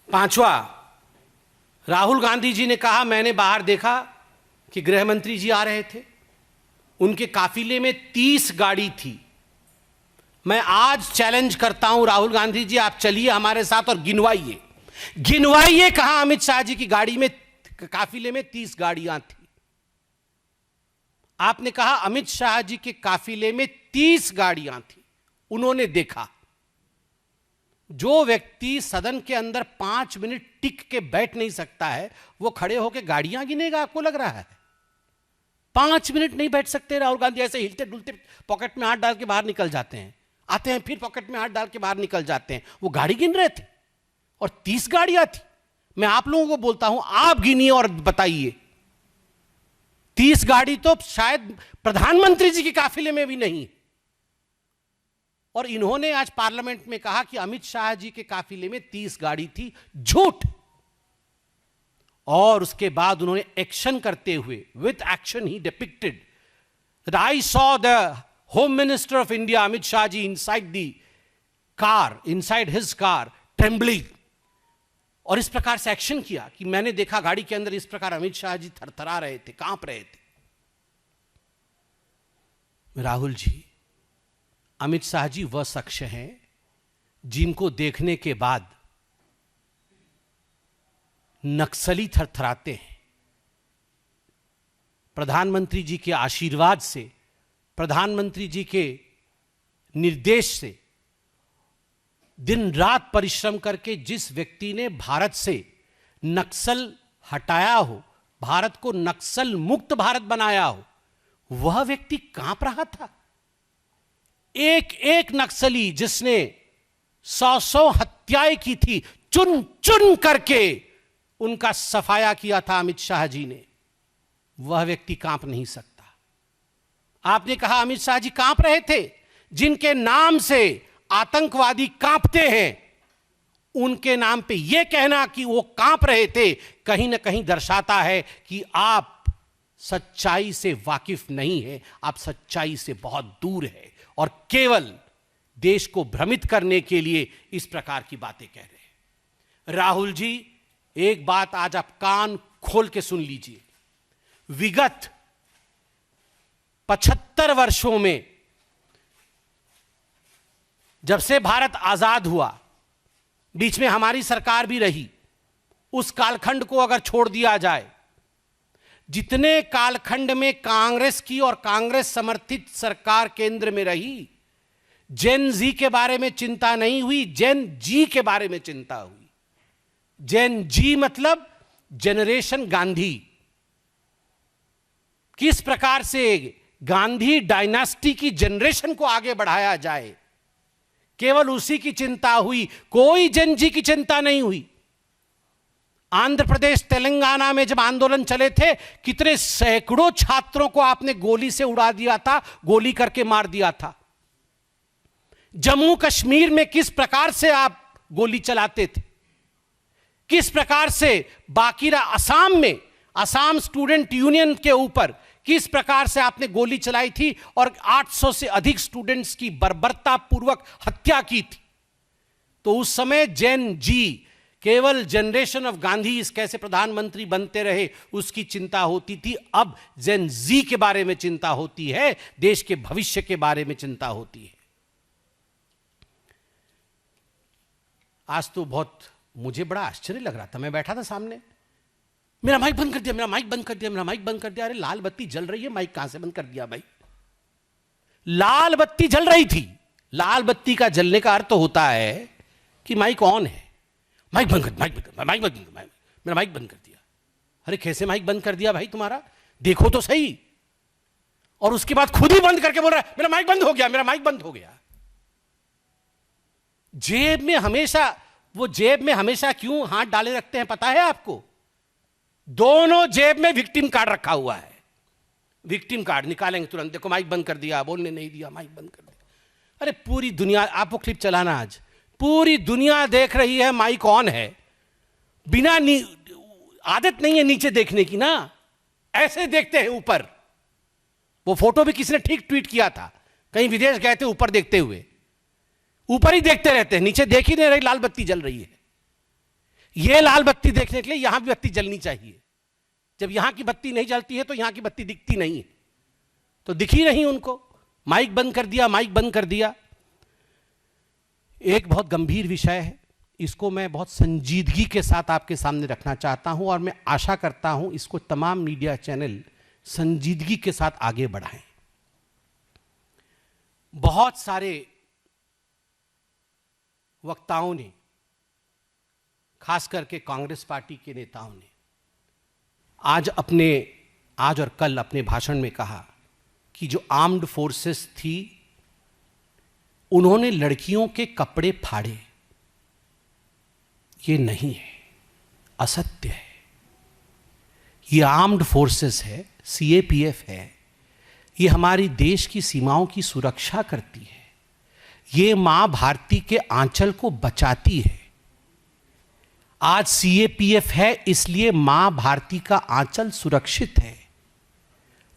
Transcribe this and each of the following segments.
पांचवा, राहुल गांधी जी ने कहा मैंने बाहर देखा कि गृह मंत्री जी आ रहे थे, उनके काफिले में 30 गाड़ी थी। मैं आज चैलेंज करता हूं राहुल गांधी जी, आप चलिए हमारे साथ और गिनवाइए, गिनवाइए कहां अमित शाह जी की गाड़ी में, काफिले में 30 गाड़ियां थी। आपने कहा अमित शाह जी के काफिले में 30 गाड़ियां थी, उन्होंने देखा। जो व्यक्ति सदन के अंदर 5 मिनट टिक के बैठ नहीं सकता है, वो खड़े होकर गाड़ियां गिनेगा, आपको लग रहा है? 5 मिनट नहीं बैठ सकते राहुल गांधी, ऐसे हिलते डुलते पॉकेट में हाथ डाल के बाहर निकल जाते हैं, आते हैं फिर पॉकेट में हाथ डाल के बाहर निकल जाते हैं। वो गाड़ी गिन रहे थे और 30 गाड़ियां थी। मैं आप लोगों को बोलता हूं, आप गिनिए और बताइए। 30 गाड़ी तो शायद प्रधानमंत्री जी के काफिले में भी नहीं। और इन्होंने आज पार्लियामेंट में कहा कि अमित शाह जी के काफिले में 30 गाड़ी थी, झूठ। और उसके बाद उन्होंने एक्शन करते हुए, with action he depicted that I saw the home minister of India Amit Shah ji inside the car, inside his car, trembling. और इस प्रकार से एक्शन किया कि मैंने देखा गाड़ी के अंदर इस प्रकार अमित शाह जी थरथरा रहे थे, कांप रहे थे। राहुल जी, अमित शाह जी वह शख्स हैं जिनको देखने के बाद नक्सली थरथराते हैं। प्रधानमंत्री जी के आशीर्वाद से, प्रधानमंत्री जी के निर्देश से दिन रात परिश्रम करके जिस व्यक्ति ने भारत से नक्सल हटाया हो, भारत को नक्सल मुक्त भारत बनाया हो, वह व्यक्ति कांप रहा था। एक एक नक्सली जिसने 100 हत्याएं की थी, चुन चुन करके उनका सफाया किया था अमित शाह जी ने, वह व्यक्ति कांप नहीं सकता। आपने कहा अमित शाह जी कांप रहे थे। जिनके नाम से आतंकवादी कांपते हैं, उनके नाम पे यह कहना कि वो कांप रहे थे, कहीं ना कहीं दर्शाता है कि आप सच्चाई से वाकिफ नहीं है, आप सच्चाई से बहुत दूर है और केवल देश को भ्रमित करने के लिए इस प्रकार की बातें कह रहे हैं। राहुल जी, एक बात आज आप कान खोल के सुन लीजिए। विगत 75 वर्षों में, जब से भारत आजाद हुआ, बीच में हमारी सरकार भी रही, उस कालखंड को अगर छोड़ दिया जाए, जितने कालखंड में कांग्रेस की और कांग्रेस समर्थित सरकार केंद्र में रही, जेन जी के बारे में चिंता नहीं हुई, जेन जी के बारे में चिंता हुई। जेन जी मतलब जनरेशन गांधी। किस प्रकार से गांधी डायनास्टी की जनरेशन को आगे बढ़ाया जाए, केवल उसी की चिंता हुई, कोई जेन जी की चिंता नहीं हुई। आंध्र प्रदेश, तेलंगाना में जब आंदोलन चले थे, कितने सैकड़ों छात्रों को आपने गोली से उड़ा दिया था, गोली करके मार दिया था। जम्मू कश्मीर में किस प्रकार से आप गोली चलाते थे, किस प्रकार से बाकीरा असम में, असम स्टूडेंट यूनियन के ऊपर किस प्रकार से आपने गोली चलाई थी और 800 से अधिक स्टूडेंट्स की बर्बरता पूर्वक हत्या की थी। तो उस समय जेन जी, केवल जनरेशन ऑफ गांधी कैसे प्रधानमंत्री बनते रहे उसकी चिंता होती थी। अब जेन जी के बारे में चिंता होती है, देश के भविष्य के बारे में चिंता होती है। आज तो बहुत मुझे बड़ा आश्चर्य लग रहा था, मैं बैठा था सामने, मेरा माइक बंद कर दिया, मेरा माइक बंद कर दिया, मेरा माइक बंद कर दिया। अरे लाल बत्ती जल रही है, माइक कहां से बंद कर दिया भाई? लाल बत्ती जल रही थी। लाल बत्ती का जलने का अर्थ तो होता है कि माइक ऑन है। माइक बंद कर, माइक बंद कर, माइक बंद कर, मेरा माइक बंद कर दिया। अरे कैसे माइक बंद कर दिया भाई तुम्हारा? देखो तो सही। और उसके बाद खुद ही बंद करके बोल रहा है मेरा माइक बंद हो गया, मेरा माइक बंद हो गया। जेब में हमेशा, वो जेब में हमेशा क्यों हाथ डाले रखते हैं पता है आपको? दोनों जेब में विक्टिम कार्ड रखा हुआ है। विक्टिम कार्ड निकालेंगे तुरंत, देखो माइक बंद कर दिया, बोलने नहीं दिया, माइक बंद कर दिया। अरे पूरी दुनिया, आप वो क्लिप चलाना आज, पूरी दुनिया देख रही है माइक ऑन है। बिना आदत नहीं है नीचे देखने की ना, ऐसे देखते हैं ऊपर। वो फोटो भी किसी ने ठीक ट्वीट किया था, कहीं विदेश गए थे, ऊपर देखते हुए, ऊपर ही देखते रहते हैं, नीचे देख ही नहीं रही, लाल बत्ती जल रही है। ये लाल बत्ती देखने के लिए यहां भी बत्ती जलनी चाहिए। जब यहां की बत्ती नहीं जलती है तो यहां की बत्ती दिखती नहीं है, तो दिखी नहीं उनको, माइक बंद कर दिया, माइक बंद कर दिया। एक बहुत गंभीर विषय है, इसको मैं बहुत संजीदगी के साथ आपके सामने रखना चाहता हूं और मैं आशा करता हूं इसको तमाम मीडिया चैनल संजीदगी के साथ आगे बढ़ाएं। बहुत सारे वक्ताओं ने, खास करके कांग्रेस पार्टी के नेताओं ने आज और कल अपने भाषण में कहा कि जो आर्म्ड फोर्सेस थी उन्होंने लड़कियों के कपड़े फाड़े। ये नहीं है, असत्य है। ये आर्म्ड फोर्सेस है, सीएपीएफ है, ये हमारी देश की सीमाओं की सुरक्षा करती है। ये मां भारती के आंचल को बचाती है। आज सीएपीएफ है इसलिए मां भारती का आंचल सुरक्षित है,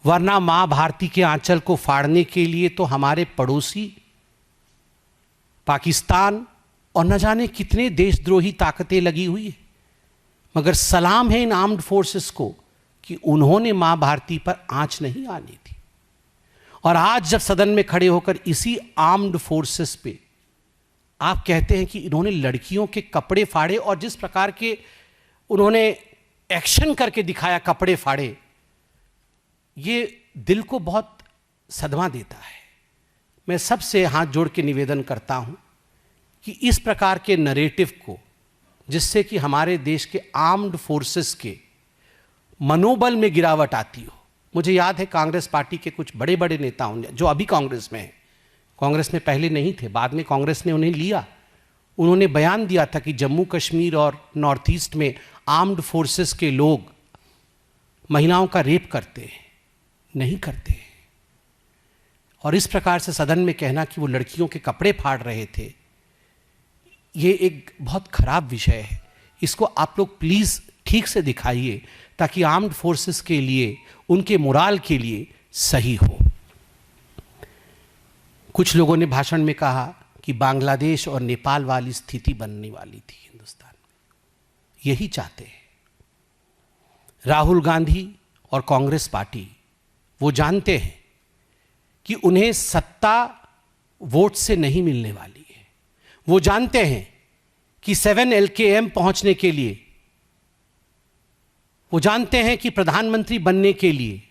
वरना मां भारती के आंचल को फाड़ने के लिए तो हमारे पड़ोसी पाकिस्तान और न जाने कितने देशद्रोही ताकतें लगी हुई है। मगर सलाम है इन आर्म्ड फोर्सेस को कि उन्होंने मां भारती पर आंच नहीं आने दी। और आज जब सदन में खड़े होकर इसी आर्म्ड फोर्सेस पे आप कहते हैं कि इन्होंने लड़कियों के कपड़े फाड़े, और जिस प्रकार के उन्होंने एक्शन करके दिखाया, कपड़े फाड़े, ये दिल को बहुत सदमा देता है। मैं सबसे हाथ जोड़ के निवेदन करता हूं कि इस प्रकार के नरेटिव को, जिससे कि हमारे देश के आर्म्ड फोर्सेस के मनोबल में गिरावट आती हो। मुझे याद है कांग्रेस पार्टी के कुछ बड़े बड़े नेताओं ने, जो अभी कांग्रेस में हैं, कांग्रेस में पहले नहीं थे, बाद में कांग्रेस ने उन्हें लिया, उन्होंने बयान दिया था कि जम्मू कश्मीर और नॉर्थ ईस्ट में आर्म्ड फोर्सेस के लोग महिलाओं का रेप करते हैं। नहीं करते हैं। और इस प्रकार से सदन में कहना कि वो लड़कियों के कपड़े फाड़ रहे थे, ये एक बहुत खराब विषय है। इसको आप लोग प्लीज ठीक से दिखाइए ताकि आर्म्ड फोर्सेस के लिए, उनके मोराल के लिए सही हो। कुछ लोगों ने भाषण में कहा कि बांग्लादेश और नेपाल वाली स्थिति बनने वाली थी हिंदुस्तान में। यही चाहते हैं राहुल गांधी और कांग्रेस पार्टी। वो जानते हैं कि उन्हें सत्ता वोट से नहीं मिलने वाली है। वो जानते हैं कि 7 LKM पहुंचने के लिए, वो जानते हैं कि प्रधानमंत्री बनने के लिए,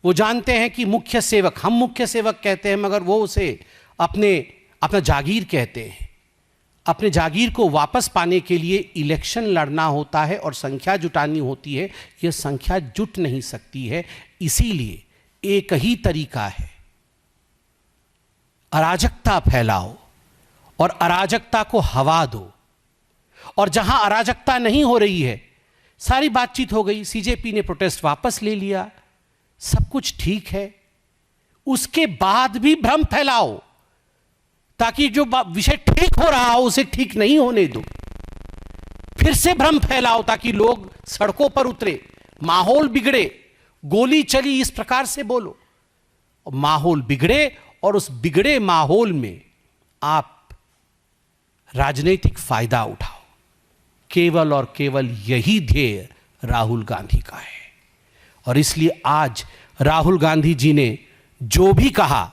वो जानते हैं कि मुख्य सेवक, हम मुख्य सेवक कहते हैं मगर वो उसे अपना जागीर कहते हैं। अपने जागीर को वापस पाने के लिए इलेक्शन लड़ना होता है और संख्या जुटानी होती है। यह संख्या जुट नहीं सकती है। इसीलिए एक ही तरीका है, अराजकता फैलाओ और अराजकता को हवा दो। और जहां अराजकता नहीं हो रही है, सारी बातचीत हो गई, सीजेपी ने प्रोटेस्ट वापस ले लिया, सब कुछ ठीक है। उसके बाद भी भ्रम फैलाओ ताकि जो विषय ठीक हो रहा हो उसे ठीक नहीं होने दो। फिर से भ्रम फैलाओ ताकि लोग सड़कों पर उतरे, माहौल बिगड़े, गोली चली, इस प्रकार से बोलो। माहौल बिगड़े और उस बिगड़े माहौल में आप राजनीतिक फायदा उठाओ। केवल और केवल यही ध्येय राहुल गांधी का है। और इसलिए आज राहुल गांधी जी ने जो भी कहा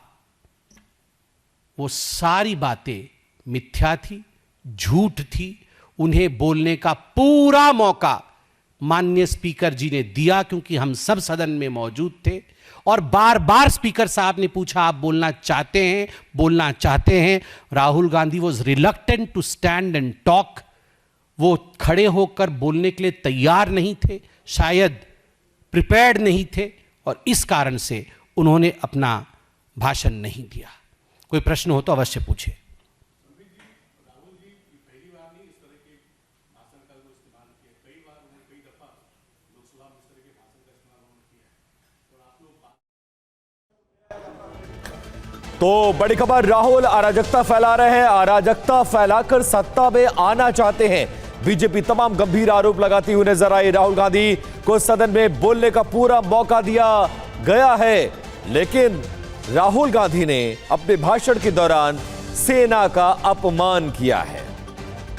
वो सारी बातें मिथ्या थी, झूठ थी। उन्हें बोलने का पूरा मौका माननीय स्पीकर जी ने दिया, क्योंकि हम सब सदन में मौजूद थे। और बार बार स्पीकर साहब ने पूछा, आप बोलना चाहते हैं, बोलना चाहते हैं। Rahul Gandhi was reluctant to stand and talk. वो खड़े होकर बोलने के लिए तैयार नहीं थे, शायद प्रिपेयर्ड नहीं थे, और इस कारण से उन्होंने अपना भाषण नहीं दिया। कोई प्रश्न हो तो अवश्य पूछे। तो बड़ी खबर, राहुल अराजकता फैला रहे हैं, अराजकता फैलाकर सत्ता में आना चाहते हैं। बीजेपी तमाम गंभीर आरोप लगाती हुई नजर आई। राहुल गांधी को सदन में बोलने का पूरा मौका दिया गया है, लेकिन राहुल गांधी ने अपने भाषण के दौरान सेना का अपमान किया है।